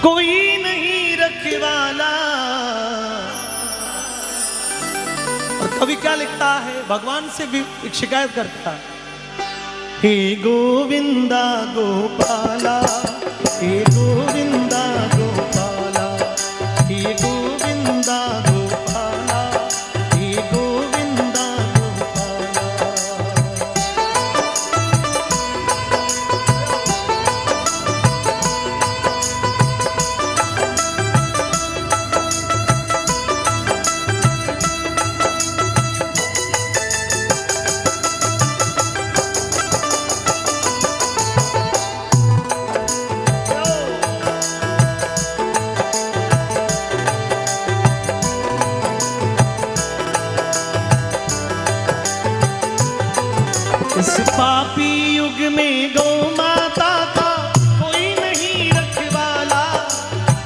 कोई नहीं रखवाला। और कवि क्या लिखता है, भगवान से भी एक शिकायत करता है, हे गोविंदा गोपाला, हे गोविंदा गोपाला, हे गोविंदा गोपाला, हे गोविंदा गोपाला। इस पापी युग में गौ माता का कोई नहीं रखवाला।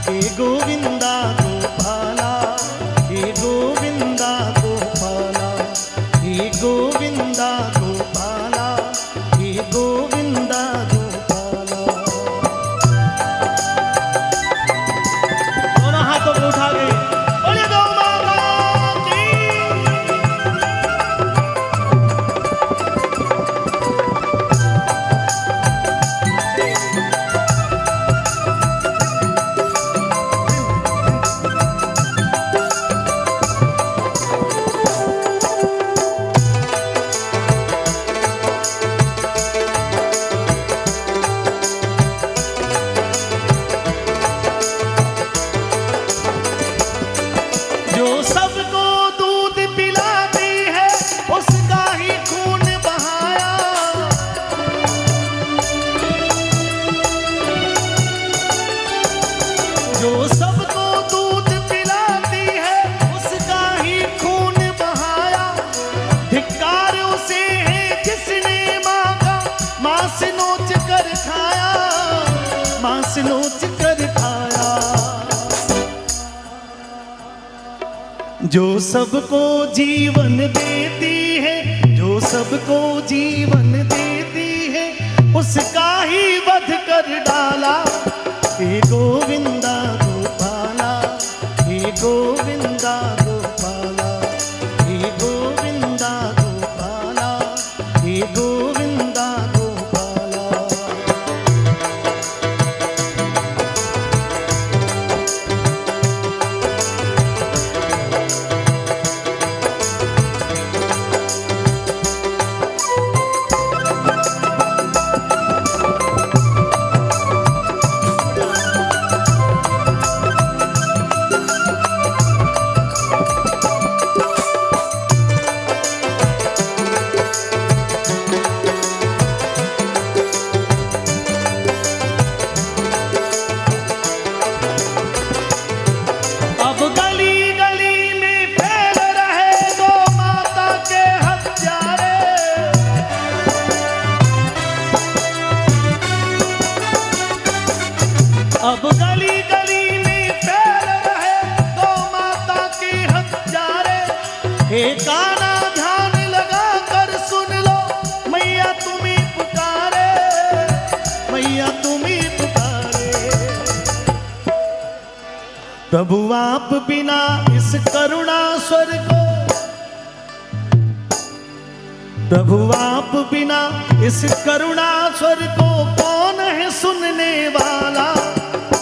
हे गोविंदा गोपाला, हे गोविंदा गोपाला, हे गोविंदा गोपाला, हे गोविंदा गोपाला। दोनों हाथों को उठा के बोले गौ माता की। जो सबको दूध पिलाती है उसका ही खून बहाया। जो सबको दूध पिलाती है उसका ही खून बहाया। धिक्कार उसे है जिसने माँ का मांस नोच कर खाया, मांस नोच कर खाया। जो सबको जीवन देती है, जो सबको जीवन देती है उसका ही वध कर डाला। हे गोविंदा गोपाला, हे गोविंदा गोपाला, हे गोविंदा गोपाला, हे गोविंदा गोपाला। अब गली गली में फैल रहे गौ माता के हत्यारे। अब गली गली में फैल रहे गौ माता के हत्यारे। हे काना ध्यान लगा कर सुन लो, मैया तुम्हें पुकारे, मैया तुम्हें पुकारे। प्रभु आप बिना इस करुणा स्वर को, प्रभु आप बिना इस करुणा स्वर को कौन है सुनने वाला।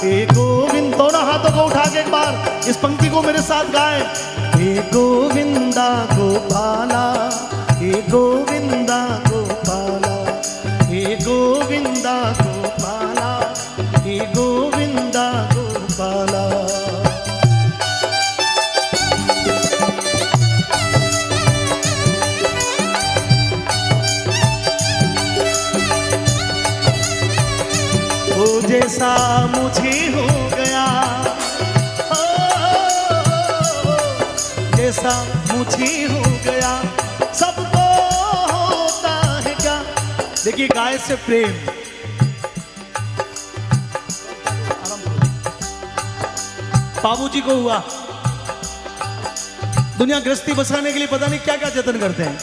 हे गोविंद, दोनों हाथों को उठा के एक बार इस पंक्ति को मेरे साथ गाएं। हे गोविंदा गोपाला, हे गोविंदा गोपाला, हे गोविंदा गोपाला, हे गोविंदा गोपाला। वो जैसा मुझे हो गया, जैसा मुझे हो गया सबको होता है क्या। देखिए गाय से प्रेम, बाबूजी को हुआ, दुनिया गृहस्थी बसाने के लिए पता नहीं क्या क्या जतन करते हैं,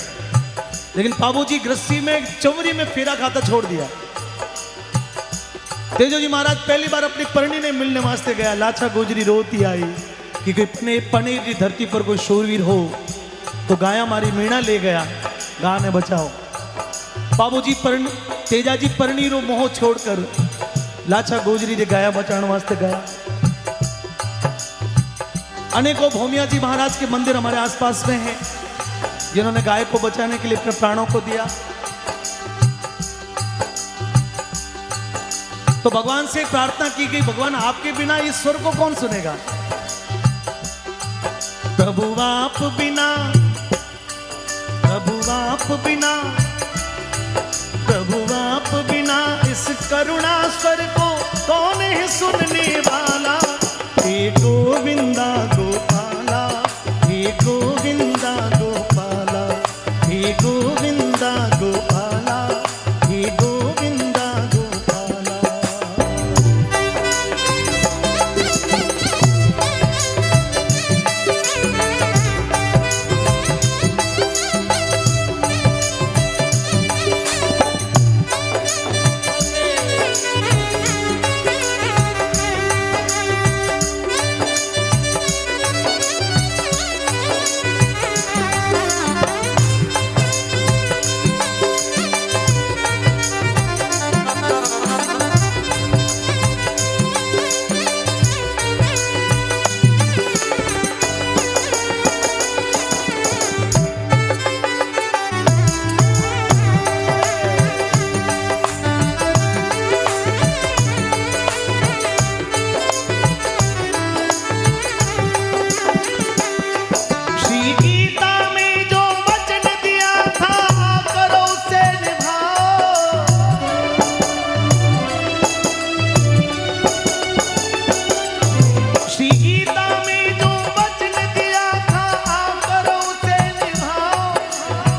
लेकिन बाबूजी गृहस्थी में चौवरी में फेरा खाता छोड़ दिया। तेजो जी महाराज पहली बार अपनी परणी ने मिलने वास्ते गया। लाछा गोजरी रोती आई कि कोई पनीर की धरती पर कोई शूरवीर हो तो गाया मारी मीणा ले गया, गा ने बचाओ। बाबूजी तेजा जी परणी रो मोह छोड़कर लाछा गोजरी ने गाया बचाने वास्ते गया। अनेकों भौमिया जी महाराज के मंदिर हमारे आसपास में हैं, जिन्होंने गाय को बचाने के लिए अपने प्राणों को दिया। तो भगवान से प्रार्थना की गई, भगवान आपके बिना इस स्वर को कौन सुनेगा? प्रभु आप बिना, प्रभु आप बिना, प्रभु आप बिना इस करुणा स्वर को कौन है सुनने वाला? हे गोविंदा गोपाला, हे गोविंदा गोपाला, हे गोविंदा गोपाला, हे गोविंदा गोपाला।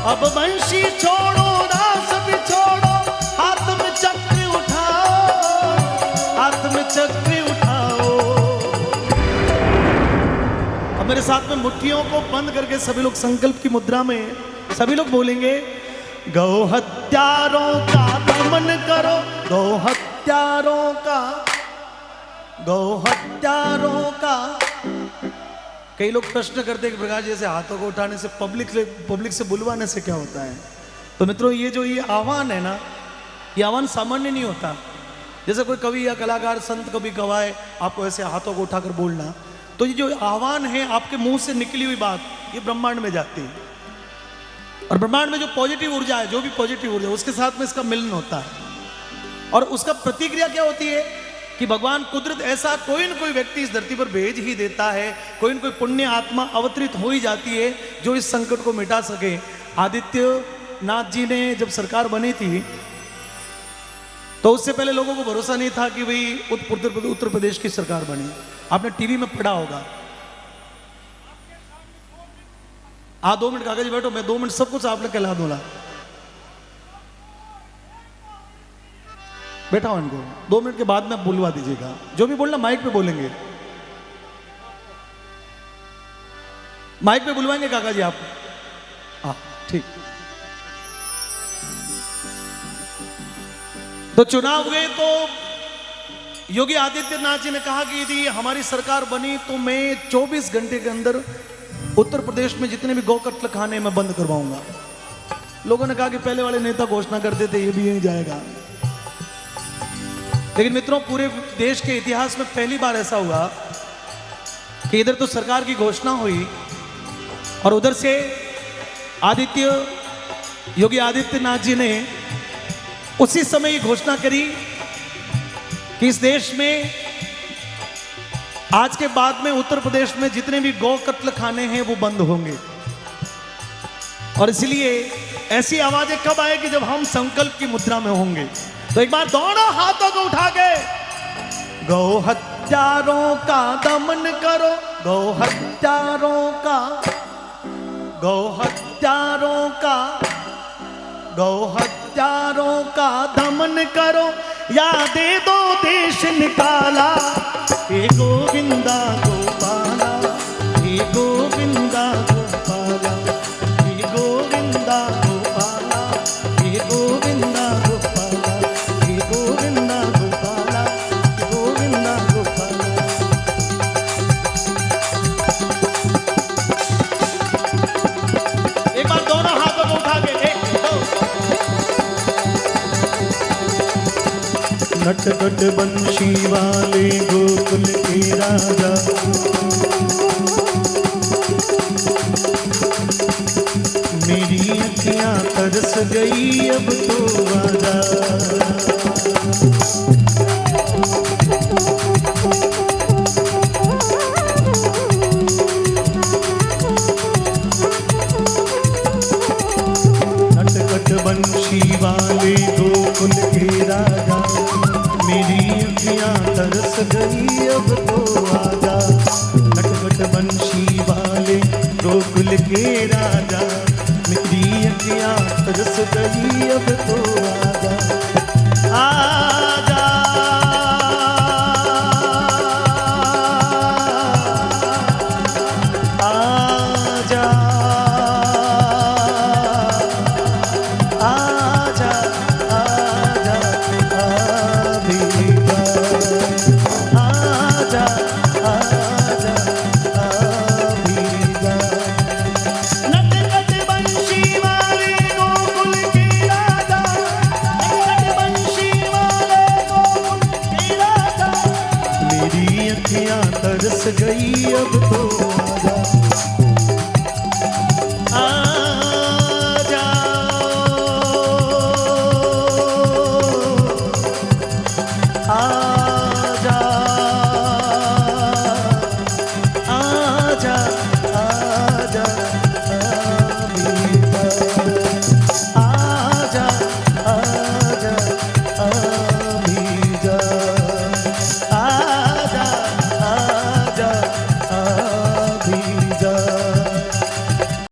अब बंशी छोड़ो, रास भी छोड़ो, हाथ में चक्र उठाओ, हाथ में चक्र उठाओ। अब मेरे साथ में मुट्ठियों को बंद करके सभी लोग संकल्प की मुद्रा में सभी लोग बोलेंगे, गौ हत्यारों का दमन करो, गौ हत्यारों का, गौ हत्यारों का। कई लोग प्रश्न करते हैं कि प्रकाश जैसे हाथों को उठाने से पब्लिक से बुलवाने से क्या होता है? तो मित्रों ये आह्वान है ना, ये आह्वान सामान्य नहीं होता। जैसे कोई कवि या कलाकार संत कभी गवाए आपको ऐसे हाथों को उठाकर बोलना, तो ये जो आह्वान है आपके मुंह से निकली हुई बात ये ब्रह्मांड में जाती है, और ब्रह्मांड में जो पॉजिटिव ऊर्जा है, जो भी पॉजिटिव ऊर्जा है उसके साथ में इसका मिलन होता है, और उसका प्रतिक्रिया क्या होती है कि भगवान कुदरत ऐसा कोई न कोई व्यक्ति इस धरती पर भेज ही देता है, कोई न कोई पुण्य आत्मा अवतरित हो ही जाती है जो इस संकट को मिटा सके। आदित्य नाथ जी ने जब सरकार बनी थी तो उससे पहले लोगों को भरोसा नहीं था कि भाई उत्तर प्रदेश की सरकार बनी। आपने टीवी में पढ़ा होगा। हाँ 2 मिनट काका जी बैठो, मैं 2 मिनट सब कुछ आपने कहला दूंगा। बैठा हो इनको, 2 मिनट के बाद में बुलवा दीजिएगा। जो भी बोलना माइक पे बोलेंगे, माइक पे बुलवाएंगे काका जी आप। हाँ ठीक। तो चुनाव हुए तो योगी आदित्यनाथ जी ने कहा कि यदि हमारी सरकार बनी तो मैं 24 घंटे के अंदर उत्तर प्रदेश में जितने भी गौ कत्ल खाने मैं बंद करवाऊंगा। लोगों ने कहा कि पहले वाले नेता घोषणा करते थे ये भी यहीं जाएगा, लेकिन मित्रों पूरे देश के इतिहास में पहली बार ऐसा हुआ कि इधर तो सरकार की घोषणा हुई और उधर से योगी आदित्यनाथ जी ने उसी समय ये घोषणा करी कि इस देश में आज के बाद में उत्तर प्रदेश में जितने भी गौ कत्ल खाने हैं वो बंद होंगे। और इसलिए ऐसी आवाजें कब आएगी जब हम संकल्प की मुद्रा में होंगे। तो एक बार दोनों हाथों को उठा के गौ हत्यारों का दमन करो, गौ हत्यारों का, गौ हत्यारों का, गौ हत्यारों का दमन करो, या दे दो देश निकाला। हे गोविंदा गोपाला, हे गोविंदा गोपाला, हे गोविंदा गोपाला, हे गोविंदा गोपाला, हे गोविंदा गोपाला, नटखट बंशी वाले गोकुल के राजा। मेरी अखियां तरस गई अब तो आजा।